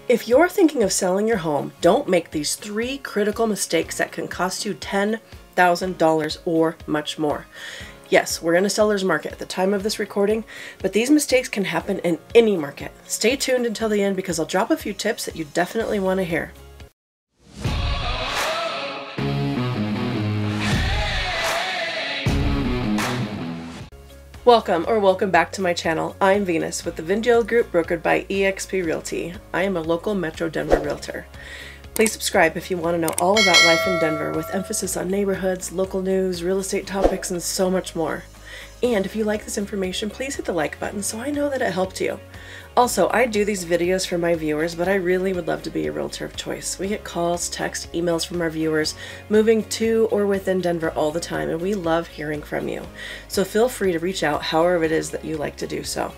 If you're thinking of selling your home, don't make these 3 critical mistakes that can cost you $10,000 or much more. Yes, we're in a seller's market at the time of this recording, but these mistakes can happen in any market. Stay tuned until the end because I'll drop a few tips that you definitely want to hear. Welcome back to my channel. I'm Venus with the Vindiola Group, brokered by eXp Realty. I am a local Metro Denver realtor. Please subscribe if you want to know all about life in Denver, with emphasis on neighborhoods, local news, real estate topics, and so much more. And if you like this information, please hit the like button so I know that it helped you. Also, I do these videos for my viewers, but I really would love to be a realtor of choice. We get calls, texts, emails from our viewers moving to or within Denver all the time, and we love hearing from you. So feel free to reach out however it is that you like to do so.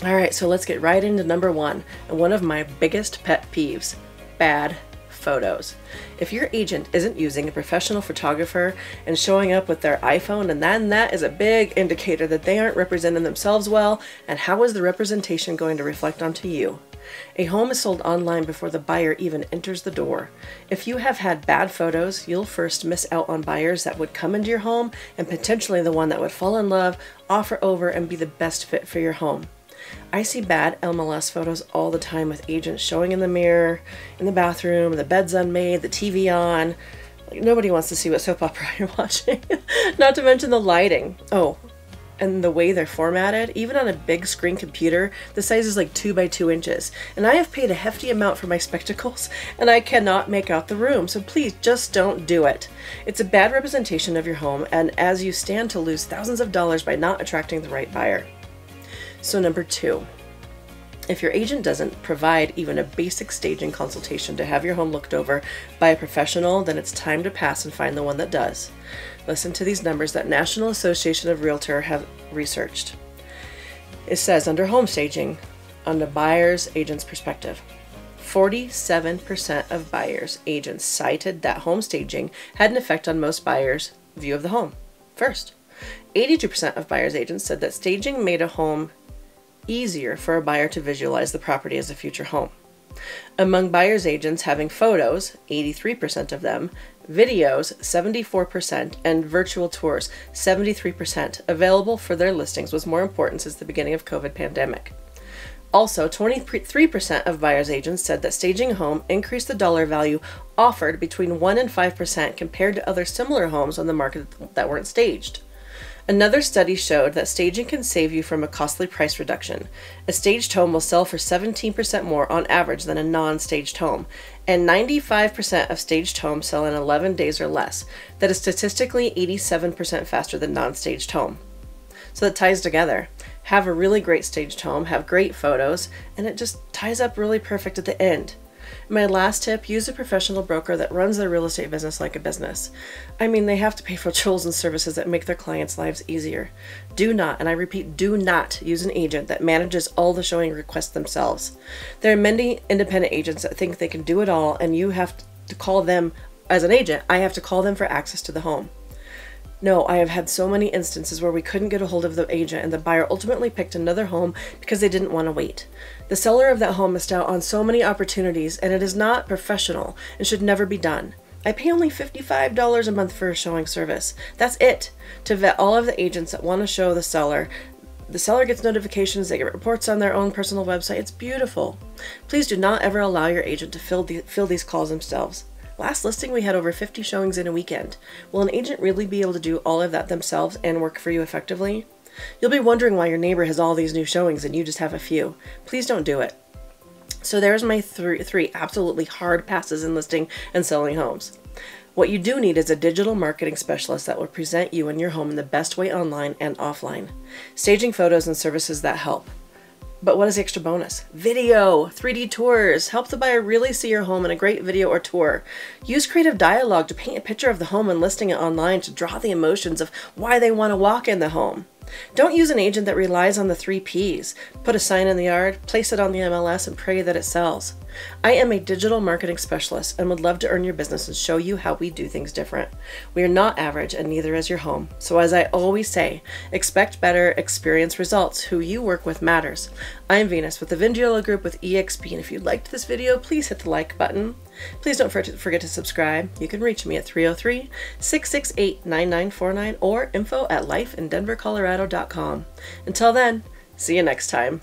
All right, so let's get right into number 1, and one of my biggest pet peeves: bad photos. If your agent isn't using a professional photographer and showing up with their iPhone, and then that is a big indicator that they aren't representing themselves well, and how is the representation going to reflect onto you? A home is sold online before the buyer even enters the door. If you have had bad photos, you'll first miss out on buyers that would come into your home, and potentially the one that would fall in love, offer over, and be the best fit for your home. I see bad MLS photos all the time, with agents showing in the mirror, in the bathroom, the bed's unmade, the TV on. Like, nobody wants to see what soap opera you're watching. Not to mention the lighting. Oh, and the way they're formatted. Even on a big screen computer, the size is like 2 by 2 inches. And I have paid a hefty amount for my spectacles, and I cannot make out the room. So please, just don't do it. It's a bad representation of your home, and as you stand to lose thousands of dollars by not attracting the right buyer. So number 2, if your agent doesn't provide even a basic staging consultation to have your home looked over by a professional, then it's time to pass and find the one that does. Listen to these numbers that National Association of Realtors have researched. It says under home staging, on the buyer's agent's perspective, 47% of buyers' agents cited that home staging had an effect on most buyers' view of the home. First, 82% of buyer's agents said that staging made a home easier for a buyer to visualize the property as a future home. Among buyer's agents having photos, 83% of them, videos, 74%, and virtual tours, 73%, available for their listings was more important since the beginning of COVID pandemic. Also, 23% of buyer's agents said that staging a home increased the dollar value offered between 1 and 5% compared to other similar homes on the market that weren't staged. Another study showed that staging can save you from a costly price reduction. A staged home will sell for 17% more on average than a non-staged home, and 95% of staged homes sell in 11 days or less. That is statistically 87% faster than non-staged home. So that ties together. Have a really great staged home, have great photos, and it just ties up really perfect at the end. My last tip: use a professional broker that runs their real estate business like a business. I mean, they have to pay for tools and services that make their clients' lives easier. Do not, and I repeat, do not use an agent that manages all the showing requests themselves. There are many independent agents that think they can do it all, and you have to call them, as an agent, I have to call them for access to the home. No, I have had so many instances where we couldn't get a hold of the agent, and the buyer ultimately picked another home because they didn't want to wait. The seller of that home missed out on so many opportunities, and it is not professional and should never be done. I pay only $55 a month for a showing service. That's it, to vet all of the agents that want to show the seller. The seller gets notifications, they get reports on their own personal website. It's beautiful. Please do not ever allow your agent to fill these calls themselves. Last listing, we had over 50 showings in a weekend. Will an agent really be able to do all of that themselves and work for you effectively? You'll be wondering why your neighbor has all these new showings and you just have a few. Please don't do it. So there's my three absolutely hard passes in listing and selling homes. What you do need is a digital marketing specialist that will present you and your home in the best way online and offline. Staging photos and services that help. But what is the extra bonus? Video, 3D tours, help the buyer really see your home in a great video or tour. Use creative dialogue to paint a picture of the home and listing it online to draw the emotions of why they want to walk in the home. Don't use an agent that relies on the 3 Ps. Put a sign in the yard, place it on the MLS, and pray that it sells. I am a digital marketing specialist and would love to earn your business and show you how we do things different. We are not average, and neither is your home. So as I always say, expect better, experience results. Who you work with matters. I am Venus with the Vindiola Group with EXP, and if you liked this video, please hit the like button. Please don't forget to subscribe. You can reach me at 303-668-9949 or info@lifeindenvercolorado.com. Until then, see you next time.